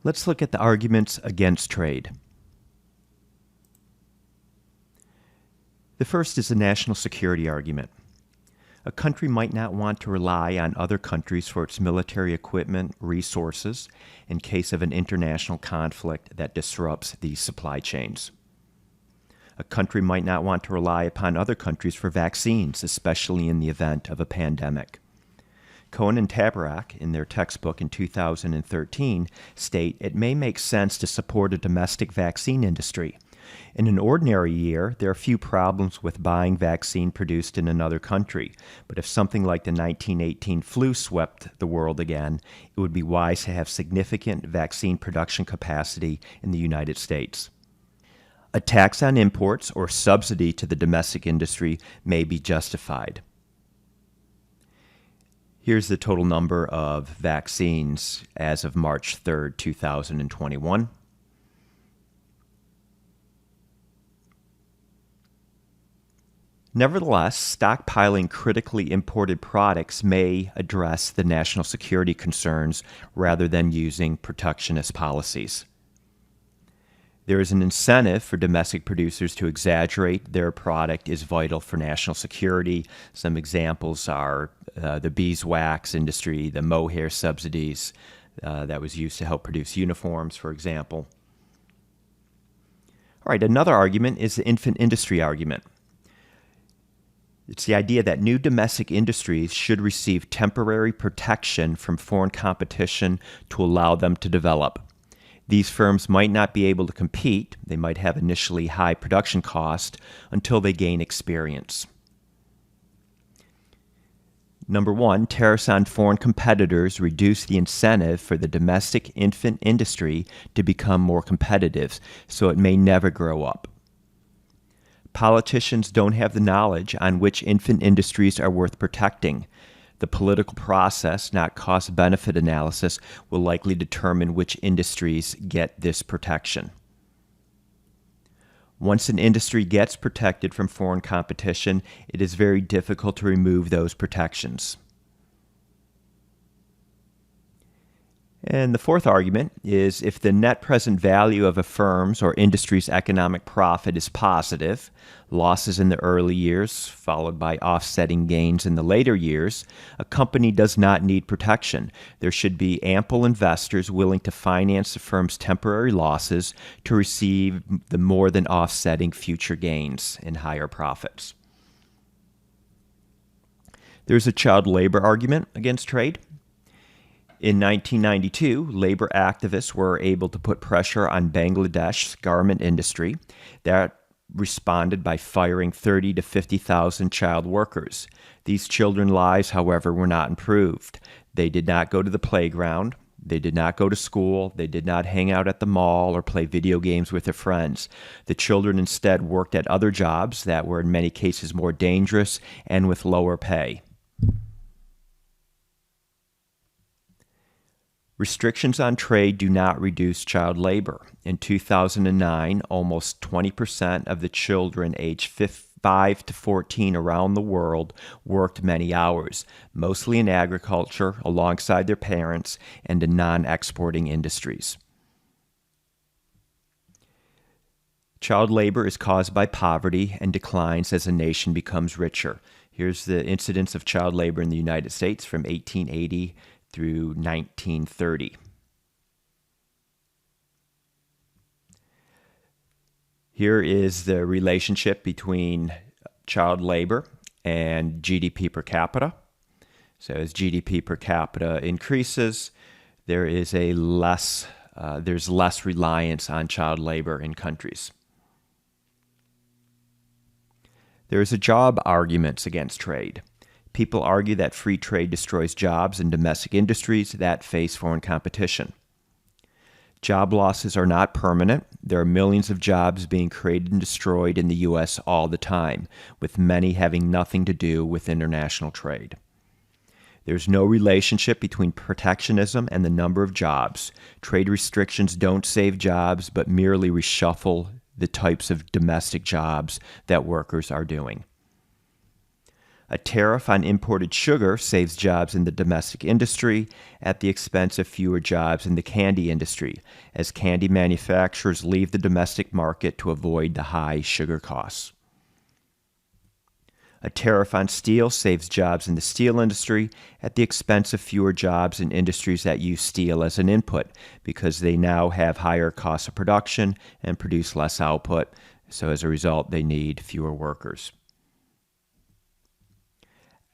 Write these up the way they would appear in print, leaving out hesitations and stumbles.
Let's look at the arguments against trade. The first is the national security argument. A country might not want to rely on other countries for its military equipment, resources, in case of an international conflict that disrupts these supply chains. A country might not want to rely upon other countries for vaccines, especially in the event of a pandemic. Cohen and Tabarrok, in their textbook in 2013, state it may make sense to support a domestic vaccine industry. In an ordinary year, there are few problems with buying vaccine produced in another country, but if something like the 1918 flu swept the world again, it would be wise to have significant vaccine production capacity in the United States. A tax on imports or subsidy to the domestic industry may be justified. Here's the total number of vaccines as of March 3rd, 2021. Nevertheless, stockpiling critically imported products may address the national security concerns rather than using protectionist policies. There is an incentive for domestic producers to exaggerate their product is vital for national security. Some examples are the beeswax industry, the mohair subsidies that was used to help produce uniforms, for example. All right, another argument is the infant industry argument. It's the idea that new domestic industries should receive temporary protection from foreign competition to allow them to develop. These firms might not be able to compete. They might have initially high production cost until they gain experience. Number one, tariffs on foreign competitors reduce the incentive for the domestic infant industry to become more competitive, so it may never grow up. Politicians don't have the knowledge on which infant industries are worth protecting. The political process, not cost-benefit analysis, will likely determine which industries get this protection. Once an industry gets protected from foreign competition, it is very difficult to remove those protections. And the fourth argument is if the net present value of a firm's or industry's economic profit is positive, losses in the early years followed by offsetting gains in the later years, a company does not need protection. There should be ample investors willing to finance the firm's temporary losses to receive the more than offsetting future gains and higher profits. There's a child labor argument against trade. In 1992, labor activists were able to put pressure on Bangladesh's garment industry that responded by firing 30 to 50,000 child workers. These children's lives, however, were not improved. They did not go to the playground. They did not go to school. They did not hang out at the mall or play video games with their friends. The children instead worked at other jobs that were in many cases more dangerous and with lower pay. Restrictions on trade do not reduce child labor. In 2009, almost 20% of the children aged 5 to 14 around the world worked many hours, mostly in agriculture, alongside their parents, and in non-exporting industries. Child labor is caused by poverty and declines as a nation becomes richer. Here's the incidence of child labor in the United States from 1880 through 1930. Here is the relationship between child labor and GDP per capita. So as GDP per capita increases, there's less reliance on child labor in countries. There's a job arguments against trade. People argue that free trade destroys jobs in domestic industries that face foreign competition. Job losses are not permanent. There are millions of jobs being created and destroyed in the U.S. all the time, with many having nothing to do with international trade. There's no relationship between protectionism and the number of jobs. Trade restrictions don't save jobs, but merely reshuffle the types of domestic jobs that workers are doing. A tariff on imported sugar saves jobs in the domestic industry at the expense of fewer jobs in the candy industry, as candy manufacturers leave the domestic market to avoid the high sugar costs. A tariff on steel saves jobs in the steel industry at the expense of fewer jobs in industries that use steel as an input, because they now have higher costs of production and produce less output, so as a result they need fewer workers.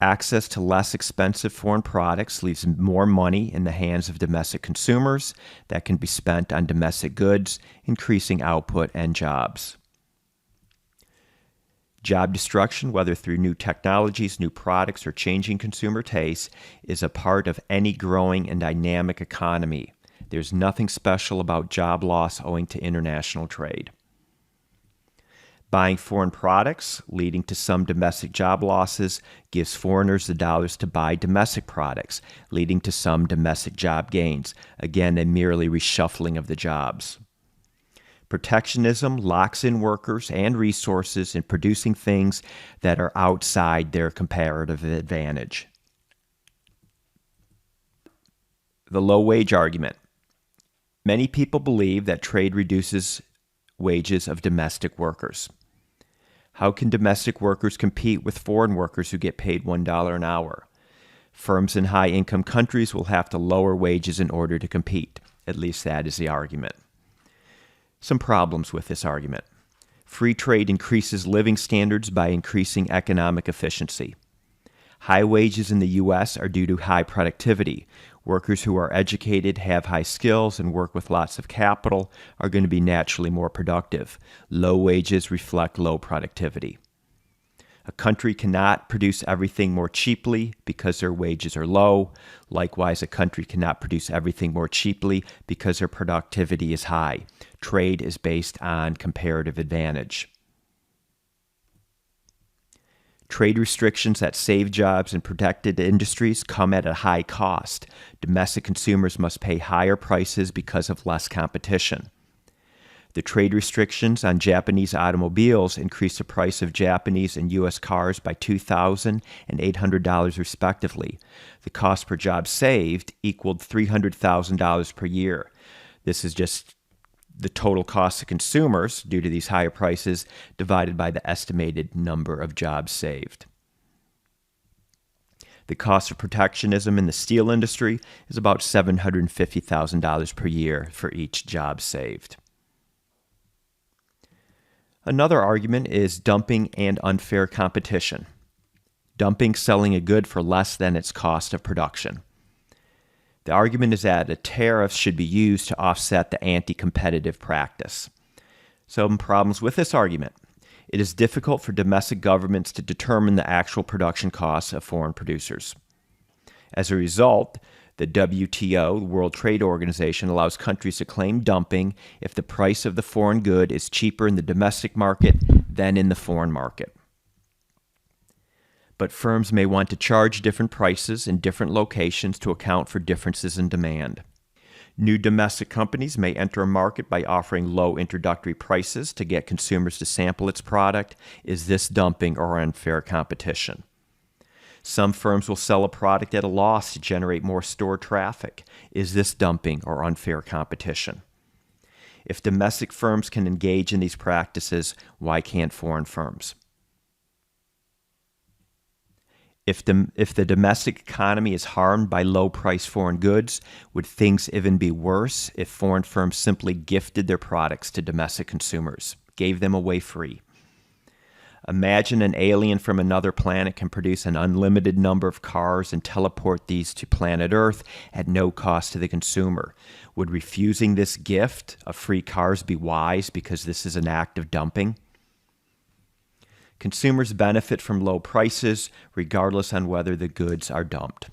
Access to less expensive foreign products leaves more money in the hands of domestic consumers that can be spent on domestic goods, increasing output and jobs. Job destruction, whether through new technologies, new products, or changing consumer tastes, is a part of any growing and dynamic economy. There's nothing special about job loss owing to international trade. Buying foreign products, leading to some domestic job losses, gives foreigners the dollars to buy domestic products, leading to some domestic job gains. Again, a merely reshuffling of the jobs. Protectionism locks in workers and resources in producing things that are outside their comparative advantage. The low wage argument. Many people believe that trade reduces wages of domestic workers. How can domestic workers compete with foreign workers who get paid $1 an hour? Firms in high-income countries will have to lower wages in order to compete. At least that is the argument. Some problems with this argument. Free trade increases living standards by increasing economic efficiency. High wages in the U.S. are due to high productivity. Workers who are educated, have high skills, and work with lots of capital are going to be naturally more productive. Low wages reflect low productivity. A country cannot produce everything more cheaply because their wages are low. Likewise, a country cannot produce everything more cheaply because their productivity is high. Trade is based on comparative advantage. Trade restrictions that save jobs in protected industries come at a high cost. Domestic consumers must pay higher prices because of less competition. The trade restrictions on Japanese automobiles increased the price of Japanese and U.S. cars by $2,000 and $800 respectively. The cost per job saved equaled $300,000 per year. This is just the total cost to consumers due to these higher prices divided by the estimated number of jobs saved. The cost of protectionism in the steel industry is about $750,000 per year for each job saved. Another argument is dumping and unfair competition. Dumping, selling a good for less than its cost of production. The argument is that a tariff should be used to offset the anti-competitive practice. Some problems with this argument. It is difficult for domestic governments to determine the actual production costs of foreign producers. As a result, the WTO, the World Trade Organization, allows countries to claim dumping if the price of the foreign good is cheaper in the domestic market than in the foreign market. But firms may want to charge different prices in different locations to account for differences in demand. New domestic companies may enter a market by offering low introductory prices to get consumers to sample its product. Is this dumping or unfair competition? Some firms will sell a product at a loss to generate more store traffic. Is this dumping or unfair competition? If domestic firms can engage in these practices, why can't foreign firms? If the domestic economy is harmed by low-priced foreign goods, would things even be worse if foreign firms simply gifted their products to domestic consumers, gave them away free? Imagine an alien from another planet can produce an unlimited number of cars and teleport these to planet Earth at no cost to the consumer. Would refusing this gift of free cars be wise because this is an act of dumping? Consumers benefit from low prices regardless on whether the goods are dumped.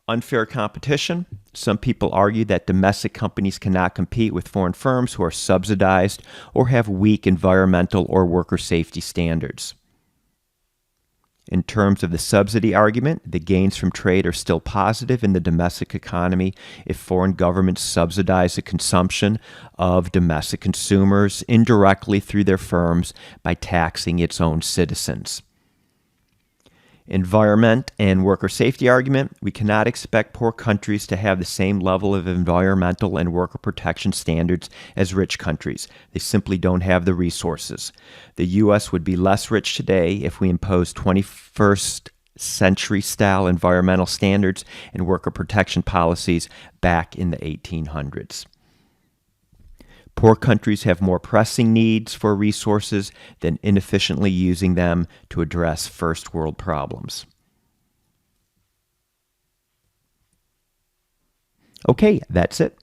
Unfair competition. Some people argue that domestic companies cannot compete with foreign firms who are subsidized or have weak environmental or worker safety standards. In terms of the subsidy argument, the gains from trade are still positive in the domestic economy if foreign governments subsidize the consumption of domestic consumers indirectly through their firms by taxing its own citizens. Environment and worker safety argument, we cannot expect poor countries to have the same level of environmental and worker protection standards as rich countries. They simply don't have the resources. The U.S. would be less rich today if we imposed 21st century style environmental standards and worker protection policies back in the 1800s. Poor countries have more pressing needs for resources than inefficiently using them to address first world problems. Okay, that's it.